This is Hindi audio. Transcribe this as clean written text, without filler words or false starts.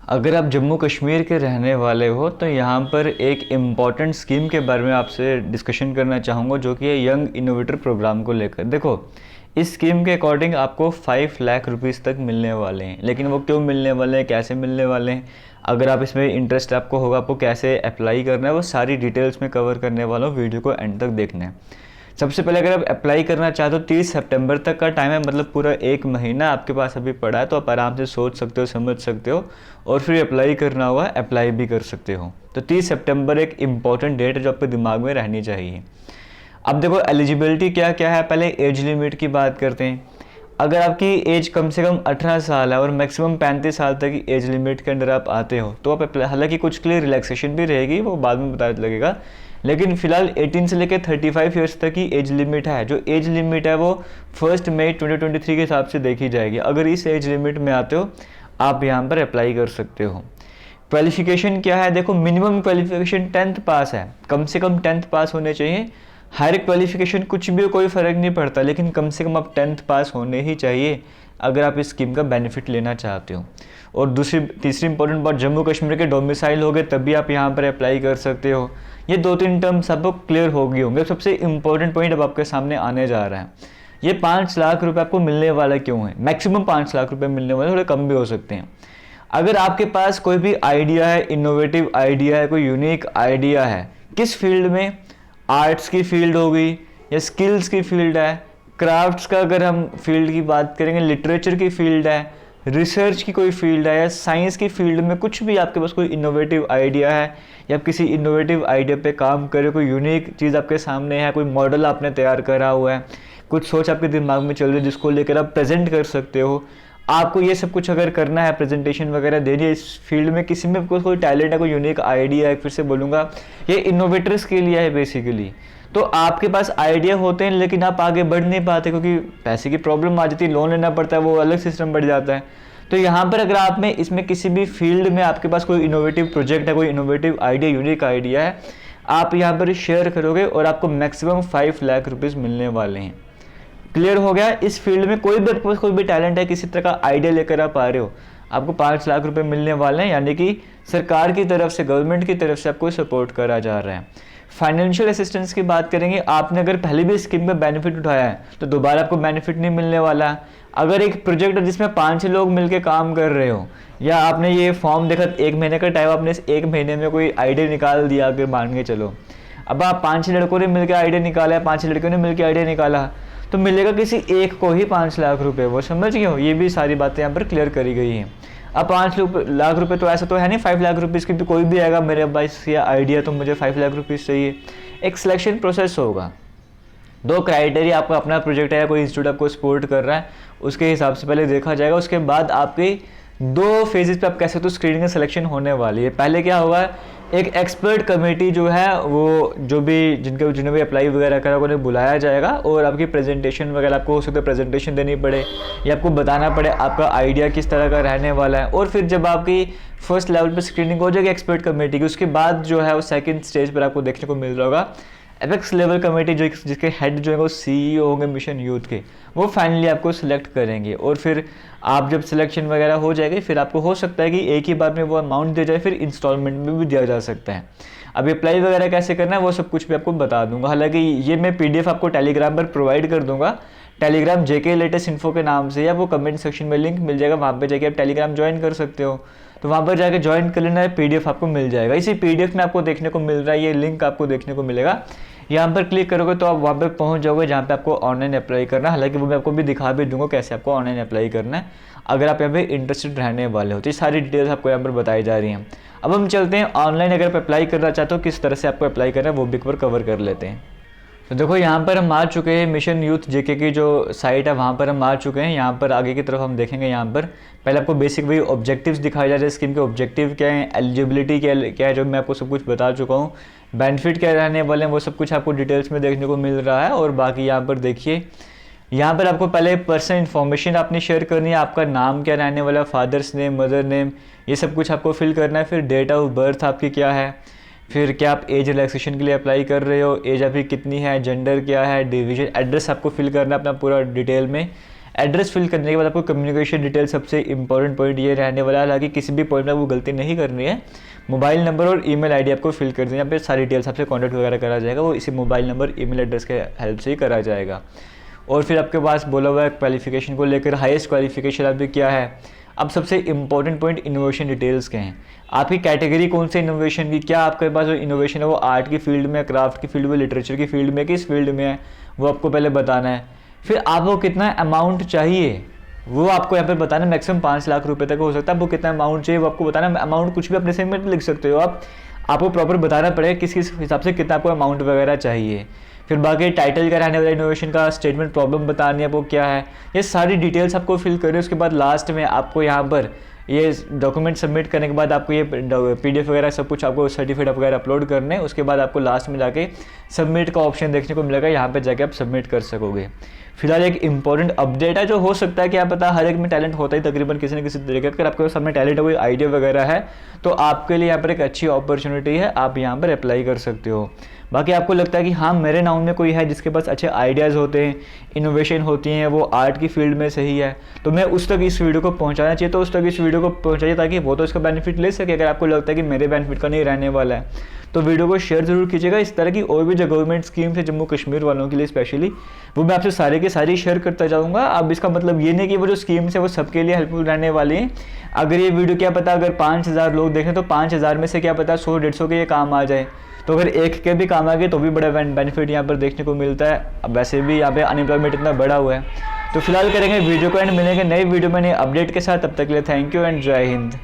अगर आप जम्मू कश्मीर के रहने वाले हो तो यहाँ पर एक इम्पॉर्टेंट स्कीम के बारे में आपसे डिस्कशन करना चाहूँगा, जो कि है यंग इनोवेटर प्रोग्राम को लेकर। देखो, इस स्कीम के अकॉर्डिंग आपको 5 लाख रुपीज़ तक मिलने वाले हैं। लेकिन वो क्यों मिलने वाले हैं, कैसे मिलने वाले हैं, अगर आप इसमें इंटरेस्ट आपको होगा, आपको कैसे अप्लाई करना है, वो सारी डिटेल्स में कवर करने वाला हूँ। वीडियो को एंड तक देखना है। सबसे पहले अगर आप अप्लाई करना चाहते हो, 30 सितंबर तक का टाइम है, मतलब पूरा 1 महीना आपके पास अभी पड़ा है। तो आप आराम से सोच सकते हो, समझ सकते हो और फिर अप्लाई करना हुआ अप्लाई भी कर सकते हो। तो 30 सितंबर एक इम्पॉर्टेंट डेट है जो आपके दिमाग में रहनी चाहिए। अब देखो एलिजिबिलिटी क्या क्या है, पहले एज लिमिट की बात करते हैं। अगर आपकी एज कम से कम 18 साल है और मैक्सिमम 35 साल तक की एज लिमिट के अंदर आप आते हो तो आप अप्लाई, हालांकि कुछ के लिए रिलैक्सेशन भी रहेगी, वो बाद में पता लगेगा। लेकिन फिलहाल 18 से लेकर 35 ईयर्स तक की एज लिमिट है। जो एज लिमिट है वो 1 मई 2023 के हिसाब से देखी जाएगी। अगर इस एज लिमिट में आते हो आप यहाँ पर अप्लाई कर सकते हो। क्वालिफिकेशन क्या है, देखो मिनिमम क्वालिफिकेशन 10th पास है, कम से कम 10th पास होने चाहिए। हायर क्वालिफिकेशन कुछ भी हो, कोई फ़र्क नहीं पड़ता, लेकिन कम से कम आप 10th पास होने ही चाहिए अगर आप इस स्कीम का बेनिफिट लेना चाहते हो। और तीसरी इंपॉर्टेंट बात, जम्मू कश्मीर के डोमिसाइल हो गए तभी आप यहाँ पर अप्लाई कर सकते हो। ये 2-3 टर्म सबको क्लियर हो गए होंगे। सबसे इंपॉर्टेंट पॉइंट अब आपके सामने आने जा रहा है, ये 5 लाख रुपए आपको मिलने वाला क्यों है। मैक्सिमम 5 लाख रुपए मिलने वाले, थोड़े कम भी हो सकते हैं। अगर आपके पास कोई भी आइडिया है, इनोवेटिव आइडिया है, कोई यूनिक आइडिया है, किस फील्ड में, आर्ट्स की फील्ड होगी या स्किल्स की फील्ड है, क्राफ्ट्स का अगर हम फील्ड की बात करेंगे, लिटरेचर की फील्ड है, रिसर्च की कोई फील्ड है या साइंस की फील्ड में कुछ भी आपके पास कोई इनोवेटिव आइडिया है या आप किसी इनोवेटिव आइडिया पे काम कर रहे हो, कोई यूनिक चीज़ आपके सामने है, कोई मॉडल आपने तैयार करा हुआ है, कुछ सोच आपके दिमाग में चल रही है जिसको लेकर आप प्रेजेंट कर सकते हो, आपको ये सब कुछ अगर करना है, प्रेजेंटेशन वगैरह देनी है, इस फील्ड में किसी में कोई टैलेंट है, कोई यूनिक आइडिया है, फिर से बोलूँगा ये इनोवेटर्स के लिए है बेसिकली। तो आपके पास आइडिया होते हैं लेकिन आप आगे बढ़ नहीं पाते क्योंकि पैसे की प्रॉब्लम आ जाती है, लोन लेना पड़ता है, वो अलग सिस्टम बढ़ जाता है। तो यहाँ पर अगर आप में इसमें किसी भी फील्ड में आपके पास कोई इनोवेटिव प्रोजेक्ट है, कोई इनोवेटिव आइडिया, यूनिक आइडिया है, आप यहाँ पर शेयर करोगे और आपको मैक्सिमम 5 लाख रुपीज़ मिलने वाले हैं। क्लियर हो गया। इस फील्ड में कोई भी टैलेंट है, किसी तरह का आइडिया लेकर आप आ रहे हो, आपको 5 लाख रुपए मिलने वाले हैं, यानी कि सरकार की तरफ से, गवर्नमेंट की तरफ से आपको सपोर्ट करा जा रहा है। फाइनेंशियल असिस्टेंस की बात करेंगे, आपने अगर पहले भी स्कीम में बेनिफिट उठाया है तो दोबारा आपको बेनिफिट नहीं मिलने वाला। अगर एक प्रोजेक्ट है जिसमें 5-6 लोग मिलकर काम कर रहे हो, या आपने ये फॉर्म देखा 1 महीने का टाइम, आपने इस 1 महीने में कोई आइडिया निकाल दिया, अगर मान के चलो अब आप 5-6 लड़कों ने मिलकर आइडिया निकाला है, 5-6 लड़कियों ने मिलकर आइडिया निकाला, तो मिलेगा किसी एक को ही 5 लाख रुपए। वो समझ गए हो, ये भी सारी बातें यहाँ पर क्लियर करी गई हैं। अब 5 लाख रुपए तो ऐसा तो है नहीं 5 लाख रुपीज़ की, तो कोई भी आएगा मेरे पास या आइडिया तो मुझे 5 लाख रुपीज़ चाहिए। एक सिलेक्शन प्रोसेस होगा, 2 क्राइटेरिया, आपका अपना प्रोजेक्ट है, कोई इंस्टीट्यूट आपको सपोर्ट कर रहा है, उसके हिसाब से पहले देखा जाएगा। उसके बाद आपके 2 फेजेस पे आप कह सकते हो स्क्रीनिंग का सिलेक्शन होने वाली है। पहले क्या होगा, एक एक्सपर्ट कमेटी जो है वो जो भी जिन्होंने भी अप्लाई वगैरह करा उन्हें बुलाया जाएगा और आपकी प्रेजेंटेशन वगैरह, आपको हो सकता है प्रेजेंटेशन देनी पड़े या आपको बताना पड़े आपका आइडिया किस तरह का रहने वाला है। और फिर जब आपकी फर्स्ट लेवल पर स्क्रीनिंग हो जाएगी एक्सपर्ट कमेटी की, उसके बाद जो है वो सेकंड स्टेज पर आपको देखने को मिल रहा होगा एपेक्स लेवल कमेटी, जो जिसके हेड जो है वो CEO होंगे मिशन यूथ के, वो फाइनली आपको सिलेक्ट करेंगे। और फिर आप जब सिलेक्शन वगैरह हो जाएगी फिर आपको हो सकता है कि एक ही बार में वो अमाउंट दिया जाए, फिर इंस्टॉलमेंट में भी दिया जा सकता है। अब अप्लाई वगैरह कैसे करना है वो सब कुछ भी आपको बता दूंगा। हालांकि ये मैं PDF आपको टेलीग्राम पर प्रोवाइड कर दूंगा, टेलीग्राम JK लेटेस्ट इन्फो के नाम से, या वो कमेंट सेक्शन में लिंक मिल जाएगा, वहाँ पर जाके आप टेलीग्राम ज्वाइन कर सकते हो। तो वहाँ पर जाके ज्वाइन कर लेना है, PDF आपको मिल जाएगा। इसी PDF में आपको देखने को मिल रहा है, ये लिंक आपको देखने को मिलेगा, यहाँ पर क्लिक करोगे तो आप वहाँ पर पहुँच जाओगे जहाँ पे आपको ऑनलाइन अप्लाई करना है। हालांकि वो मैं आपको भी दिखा भी दूंगा कैसे आपको ऑनलाइन अप्लाई करना है अगर आप यहाँ पे इंटरेस्टेड रहने वाले हो। तो ये सारी डिटेल्स आपको यहाँ पर बताई जा रही हैं। अब हम चलते हैं ऑनलाइन, अगर आप अप्लाई करना चाहते हो किस तरह से आपको अप्लाई करना है वो भी एक बार कवर कर लेते हैं। तो देखो यहाँ पर हम आ चुके हैं, मिशन यूथ JK की जो साइट है वहाँ पर हम आ चुके हैं। यहाँ पर आगे की तरफ हम देखेंगे, यहाँ पर पहले आपको बेसिक वही ऑब्जेक्टिव्स दिखाए जा रहे हैं, स्कीम के ऑब्जेक्टिव क्या है, एलिजिबिलिटी क्या है, जो मैं आपको सब कुछ बता चुका हूँ, बेनिफिट क्या रहने वाले हैं वो सब कुछ आपको डिटेल्स में देखने को मिल रहा है। और बाकी यहाँ पर देखिए, यहाँ पर आपको पहले पर्सनल इन्फॉर्मेशन आपने शेयर करनी है, आपका नाम क्या रहने वाला है, फादर्स नेम, मदर नेम, ये सब कुछ आपको फिल करना है। फिर डेट ऑफ बर्थ आपकी क्या है, फिर क्या आप एज रिलैक्सेशन के लिए अप्लाई कर रहे हो, एज आपकी कितनी है, जेंडर क्या है, डिवीजन, एड्रेस आपको फिल करना है अपना पूरा डिटेल में। एड्रेस फिल करने के बाद आपको कम्युनिकेशन डिटेल सबसे इंपॉर्टेंट पॉइंट ये रहने वाला है। हालांकि किसी भी पॉइंट में आपको गलती नहीं करनी है, मोबाइल नंबर और ईमेल आईडी आपको फिल कर देनी है। यहाँ पे सारी डिटेल्स आपसे कॉन्टैक्ट वगैरह करा जाएगा, वो इसी मोबाइल नंबर ईमेल एड्रेस के हेल्प से ही करा जाएगा। और फिर आपके पास बोला हुआ है क्वालिफिकेशन को लेकर, हाईएस्ट क्वालिफिकेशन आपकी क्या है। अब सबसे इंपॉर्टेंट पॉइंट इनोवेशन डिटेल्स के हैं, आपकी कैटेगरी कौन से इनोवेशन की, क्या आपके पास जो इनोवेशन है वो आर्ट की फील्ड में, क्राफ्ट की फील्ड में, लिटरेचर की फील्ड में, किस फील्ड में है वो आपको पहले बताना है। फिर आपको कितना अमाउंट चाहिए वो आपको यहाँ पे बताना है। मैक्सिमम 5 लाख रुपए तक हो सकता है, आपको कितना अमाउंट चाहिए वो आपको बताना है। अमाउंट कुछ भी अपने से में लिख सकते हो आप, आपको प्रॉपर बताना पड़ेगा किस किस हिसाब से कितना आपको अमाउंट वगैरह चाहिए। फिर बाकी टाइटल का रहने वाला इनोवेशन का स्टेटमेंट, प्रॉब्लम बतानी है वो क्या है, ये सारी डिटेल्स आपको फिल करनी है। उसके बाद लास्ट में आपको यहाँ पर ये डॉक्यूमेंट सबमिट करने के बाद आपको ये PDF वगैरह सब कुछ आपको सर्टिफिकेट वगैरह अपलोड करने हैं। उसके बाद आपको लास्ट में जाके सबमिट का ऑप्शन देखने को मिलेगा, यहाँ पे जाके आप सबमिट कर सकोगे। फिलहाल एक इंपॉर्टेंट अपडेट है जो हो सकता है कि आप पता हर एक में टैलेंट होता ही तकरीबन किसी न किसी तरीके का। अगर आपके सामने टैलेंट है, कोई आइडिया वगैरह है तो आपके लिए यहाँ पर एक अच्छी अपॉर्चुनिटी है, आप यहाँ पर अप्लाई कर सकते हो। बाकी आपको लगता है कि हाँ मेरे नाउन में कोई है जिसके पास अच्छे आइडियाज़ होते हैं, इनोवेशन होती हैं, वो आर्ट की फील्ड में सही है, तो मैं उस तक इस वीडियो को पहुंचाना चाहिए, तो उस तक इस वीडियो को पहुंचाइए ताकि वो तो इसका बेनिफिट ले सके। अगर आपको लगता है कि मेरे बेनिफिट का नहीं रहने वाला है तो वीडियो को शेयर जरूर कीजिएगा। इस तरह की और भी जो गवर्नमेंट स्कीम्स है जम्मू कश्मीर वालों के लिए स्पेशली, वो मैं आपसे सारे के सारी शेयर करता जाऊँगा। अब इसका मतलब ये नहीं कि वो जो स्कीम्स है वो सबके लिए हेल्पफुल रहने वाली हैं। अगर ये वीडियो क्या पता अगर 5000 लोग देखें तो 5000 में से क्या पता 100-150 के ये काम आ जाए, तो अगर एक के भी काम आ गए तो भी बड़ा बेनिफिट यहाँ पर देखने को मिलता है। अब वैसे भी यहाँ पे अनएम्प्लॉयमेंट इतना बढ़ा हुआ है। तो फिलहाल करेंगे वीडियो को एंड, मिलेंगे नई वीडियो में नए अपडेट के साथ। तब तक के लिए थैंक यू एंड जय हिंद।